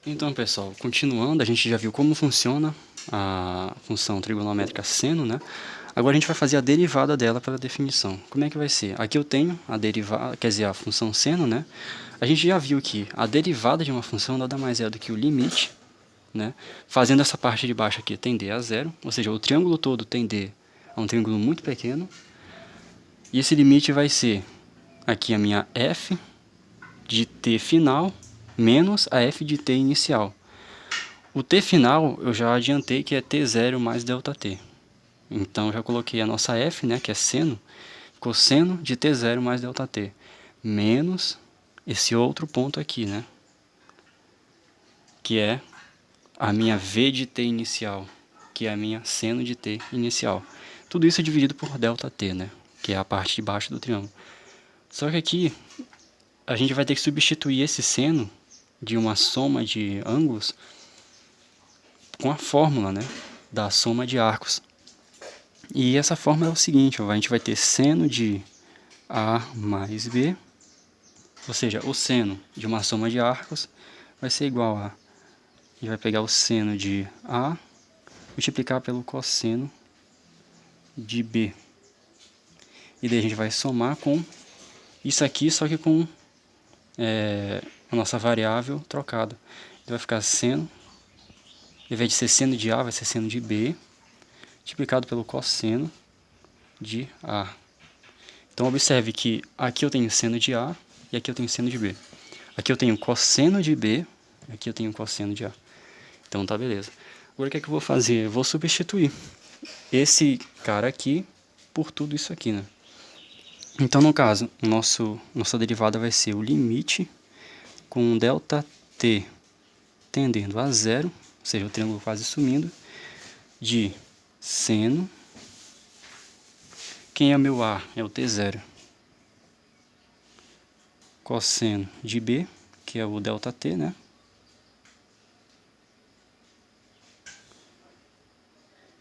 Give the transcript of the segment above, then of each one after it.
Então, pessoal, continuando, a gente já viu como funciona a função trigonométrica seno, né? Agora a gente vai fazer a derivada dela pela definição. Como é que vai ser? Aqui eu tenho a derivada, quer dizer, a função seno, né? A gente já viu que a derivada de uma função nada mais é do que o limite, né? Fazendo essa parte de baixo aqui tender a zero, ou seja, o triângulo todo tender a um triângulo muito pequeno. E esse limite vai ser aqui a minha f de t final menos a f de t inicial. O t final eu já adiantei que é t0 mais ΔT. Então já coloquei a nossa f, né, que é seno, ficou seno de t0 mais ΔT, menos esse outro ponto aqui, né, que é a minha v de t inicial, que é a minha seno de t inicial. Tudo isso é dividido por ΔT, né, que é a parte de baixo do triângulo. Só que aqui a gente vai ter que substituir esse seno de uma soma de ângulos com a fórmula, né, da soma de arcos. E essa fórmula é o seguinte, ó, a gente vai ter seno de A mais B, ou seja, o seno de uma soma de arcos vai ser igual a gente vai pegar o seno de A, multiplicar pelo cosseno de B. E daí a gente vai somar com isso aqui, só que com a nossa variável trocada. Então vai ficar seno, ao invés de ser seno de A, vai ser seno de B, multiplicado pelo cosseno de A. Então observe que aqui eu tenho seno de A e aqui eu tenho seno de B. Aqui eu tenho cosseno de B, aqui eu tenho cosseno de A. Então tá, beleza. Agora o que é que eu vou fazer? Eu vou substituir esse cara aqui por tudo isso aqui, né? Então, no caso, nossa derivada vai ser o limite com ΔT tendendo a zero, ou seja, o triângulo quase sumindo, de seno. Quem é meu A? É o T0. Cosseno de B, que é o ΔT, né?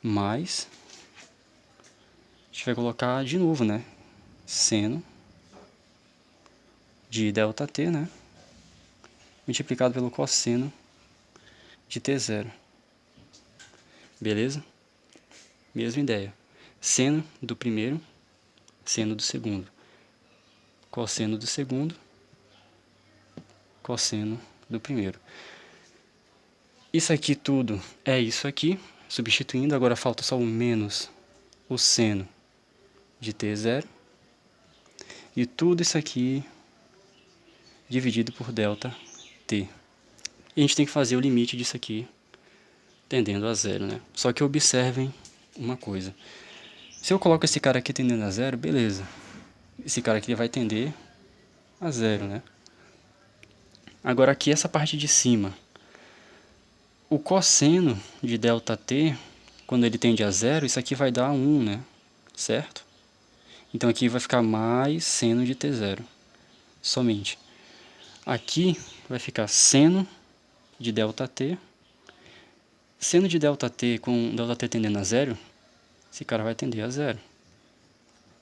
Mais, a gente vai colocar de novo, né? Seno de ΔT, né? Multiplicado pelo cosseno de T0. Beleza? Mesma ideia. Seno do primeiro, seno do segundo. Cosseno do segundo, cosseno do primeiro. Isso aqui tudo é isso aqui, substituindo, agora falta só o menos o seno de T0. E tudo isso aqui dividido por ΔT. E a gente tem que fazer o limite disso aqui tendendo a zero, né? Só que observem uma coisa. Se eu coloco esse cara aqui tendendo a zero, beleza. Esse cara aqui vai tender a zero, né? Agora aqui essa parte de cima. O cosseno de ΔT, quando ele tende a zero, isso aqui vai dar 1, né? Certo? Então aqui vai ficar mais seno de T0, somente. Aqui vai ficar seno de ΔT. Seno de ΔT com ΔT tendendo a zero, esse cara vai tender a zero,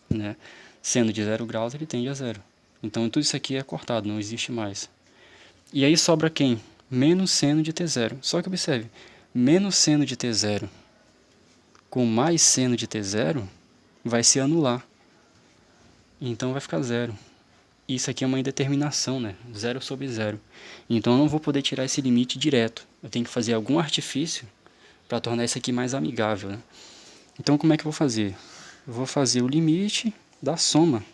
né? Seno de 0 graus, ele tende a zero. Então tudo isso aqui é cortado, não existe mais. E aí sobra quem? Menos seno de T0. Só que observe, menos seno de T0 com mais seno de T0 vai se anular. Então vai ficar zero. Isso aqui é uma indeterminação, né? 0 sobre 0. Então eu não vou poder tirar esse limite direto. Eu tenho que fazer algum artifício para tornar isso aqui mais amigável, né? Então como é que eu vou fazer? Eu vou fazer o limite da soma,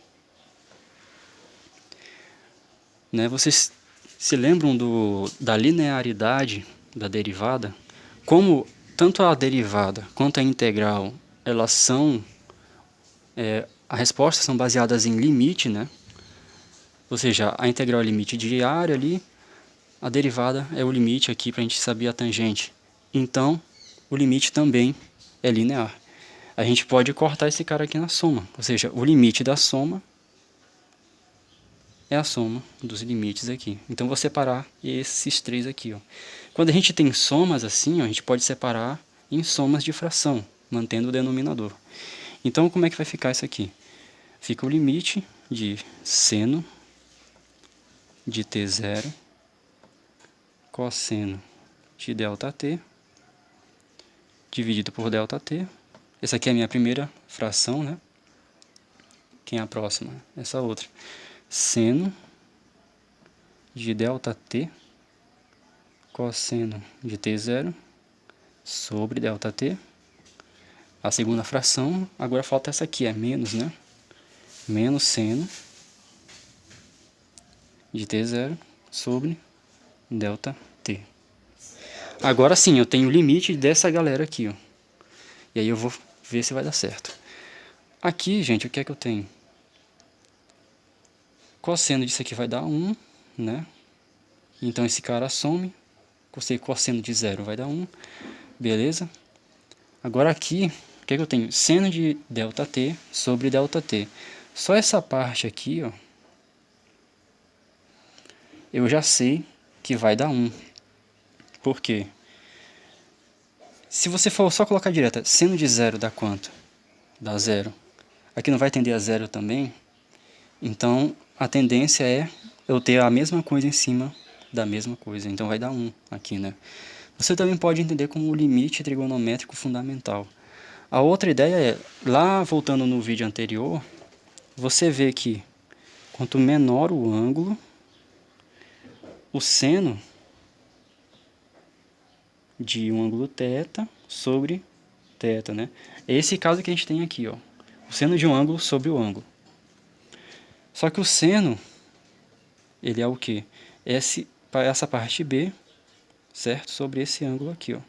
né? Vocês se lembram da linearidade da derivada? Como tanto a derivada quanto a integral, elas são as respostas são baseadas em limite, né? Ou seja, a integral é limite diário ali, a derivada é o limite aqui para a gente saber a tangente. Então, o limite também é linear. A gente pode cortar esse cara aqui na soma, ou seja, o limite da soma é a soma dos limites aqui. Então, vou separar esses três aqui, ó. Quando a gente tem somas assim, ó, a gente pode separar em somas de fração, mantendo o denominador. Então, como é que vai ficar isso aqui? Fica o limite de seno de T0 cosseno de ΔT dividido por ΔT. Essa aqui é a minha primeira fração, né? Quem é a próxima? Essa outra. Seno de ΔT cosseno de T0 sobre ΔT. A segunda fração, agora falta essa aqui, é menos, né? Menos seno de T0 sobre ΔT. Agora sim, eu tenho o limite dessa galera aqui, ó. E aí eu vou ver se vai dar certo. Aqui, gente, o que é que eu tenho? Cosseno disso aqui vai dar 1, né? Então esse cara some. Cosseno de 0 vai dar 1. Beleza? Agora aqui, o que é que eu tenho? Seno de ΔT sobre ΔT. Só essa parte aqui, ó, eu já sei que vai dar 1. Por quê? Se você for só colocar direta, seno de 0 dá quanto? Dá 0. Aqui não vai tender a 0 também? Então, a tendência é eu ter a mesma coisa em cima da mesma coisa. Então, vai dar 1 aqui, né? Você também pode entender como o limite trigonométrico fundamental. A outra ideia é, lá voltando no vídeo anterior, você vê que quanto menor o ângulo, o seno de um ângulo θ sobre θ, né? É esse caso que a gente tem aqui, ó. O seno de um ângulo sobre o ângulo. Só que o seno, ele é o quê? Essa parte B, certo? Sobre esse ângulo aqui, ó.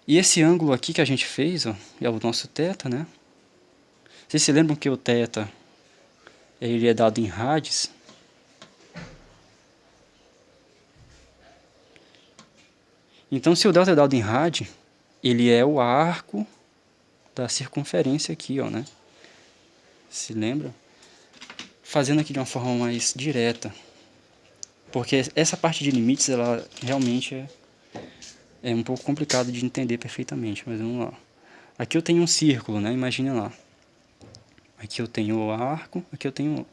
E esse ângulo aqui que a gente fez, ó, é o nosso θ, né? Vocês se lembram que o θ, ele é dado em rades? Então, se o delta é dado em rad, ele é o arco da circunferência aqui, ó, né? Se lembra? Fazendo aqui de uma forma mais direta. Porque essa parte de limites, ela realmente é um pouco complicado de entender perfeitamente, mas vamos lá. Aqui eu tenho um círculo, né? Imagina lá. Aqui eu tenho o arco, aqui eu tenho...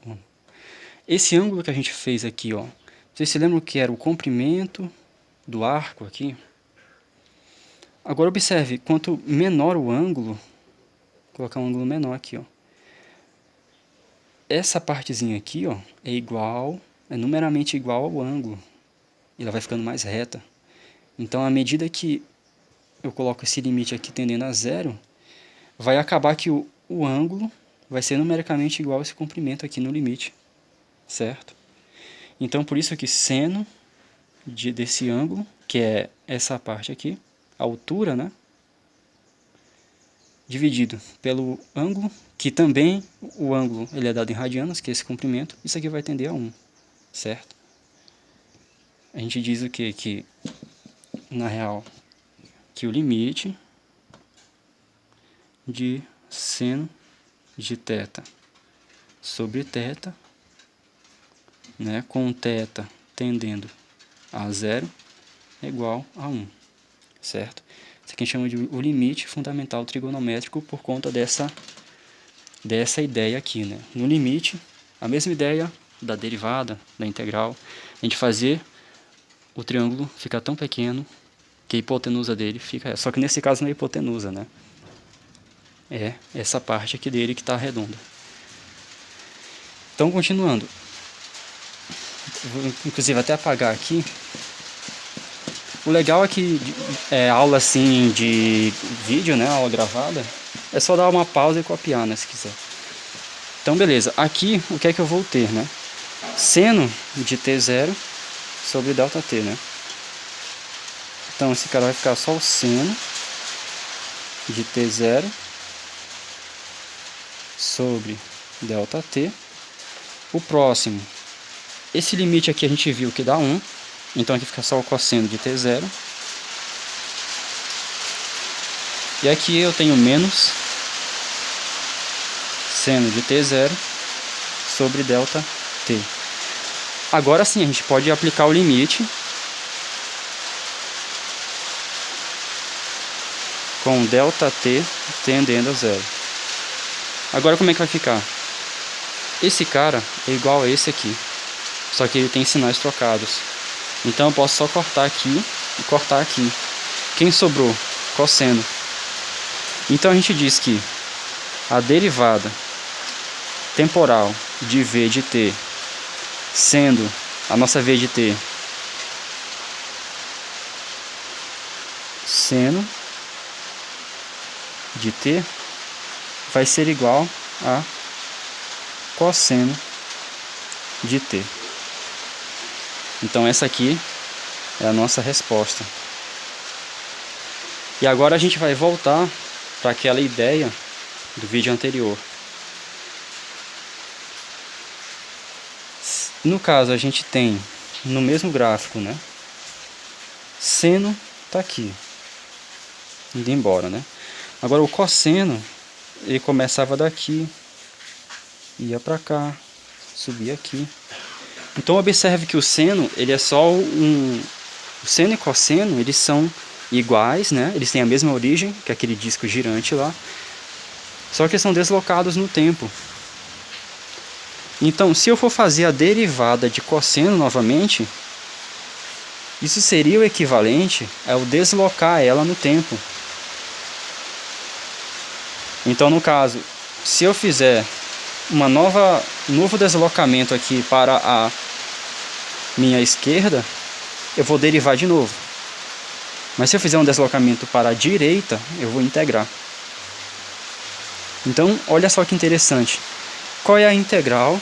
Esse ângulo que a gente fez aqui, ó. Vocês se lembram que era o comprimento do arco aqui? Agora observe, quanto menor o ângulo, vou colocar um ângulo menor aqui, ó. Essa partezinha aqui, ó, é numericamente igual ao ângulo. E ela vai ficando mais reta. Então, à medida que eu coloco esse limite aqui tendendo a 0, vai acabar que o ângulo vai ser numericamente igual a esse comprimento aqui no limite, certo? Então, por isso que seno desse ângulo, que é essa parte aqui, a altura, né? Dividido pelo ângulo, que também o ângulo ele é dado em radianos, que é esse comprimento, isso aqui vai tender a 1, certo? A gente diz o quê? Que, na real, que o limite de seno de θ sobre θ, né, com θ tendendo a 0, é igual a 1, certo? Isso aqui a gente chama de o limite fundamental trigonométrico por conta dessa ideia aqui, né? No limite, a mesma ideia da derivada, da integral, a gente fazer o triângulo ficar tão pequeno que a hipotenusa dele fica... Só que nesse caso não é hipotenusa, né? É essa parte aqui dele que está redonda. Então, continuando. Vou, inclusive, até apagar aqui. O legal é que aula assim de vídeo, né, aula gravada, é só dar uma pausa e copiar, né, se quiser. Então, beleza. Aqui, o que é que eu vou ter, né? Seno de T0 sobre ΔT, né? Então, esse cara vai ficar só o seno de T0 sobre ΔT. O próximo, esse limite aqui a gente viu que dá 1. Então aqui fica só o cosseno de T0. E aqui eu tenho menos seno de T0 sobre ΔT. Agora sim, a gente pode aplicar o limite com ΔT tendendo a 0. Agora como é que vai ficar? Esse cara é igual a esse aqui. só que ele tem sinais trocados. Então eu posso só cortar aqui e cortar aqui. Quem sobrou? Cosseno. Então a gente diz que a derivada temporal de v de t, sendo a nossa v de t seno de t, vai ser igual a cosseno de t. Então essa aqui é a nossa resposta. E agora a gente vai voltar para aquela ideia do vídeo anterior. No caso, a gente tem no mesmo gráfico, né? Seno está aqui, indo embora, né? Agora o cosseno, ele começava daqui, ia para cá, subia aqui. Então observe que o seno, ele é só o seno e cosseno, eles são iguais, né? Eles têm a mesma origem, que é aquele disco girante lá, só que são deslocados no tempo. Então, se eu for fazer a derivada de cosseno novamente, isso seria o equivalente ao deslocar ela no tempo. Então, no caso, se eu fizer um novo deslocamento aqui para a minha esquerda, eu vou derivar de novo. Mas se eu fizer um deslocamento para a direita, eu vou integrar. Então, olha só que interessante. Qual é a integral?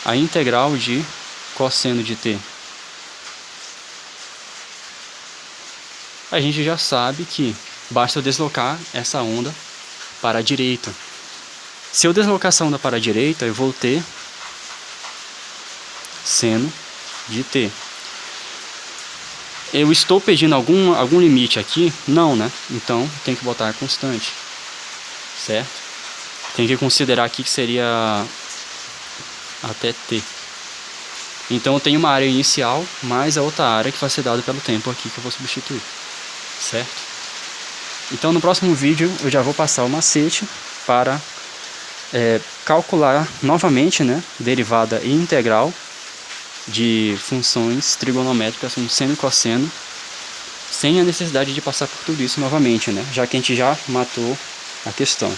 A integral de cosseno de t. A gente já sabe que basta eu deslocar essa onda para a direita. Se eu deslocar essa onda para a direita, eu vou ter seno de t. Eu estou pedindo algum limite aqui? Não, né? Então tem que botar constante, certo? Tem que considerar aqui que seria até t. Então eu tenho uma área inicial mais a outra área que vai ser dada pelo tempo aqui que eu vou substituir, certo? Então no próximo vídeo eu já vou passar o macete para calcular novamente, né, derivada e integral de funções trigonométricas como seno e cosseno, sem a necessidade de passar por tudo isso novamente, né, já que a gente já matou a questão.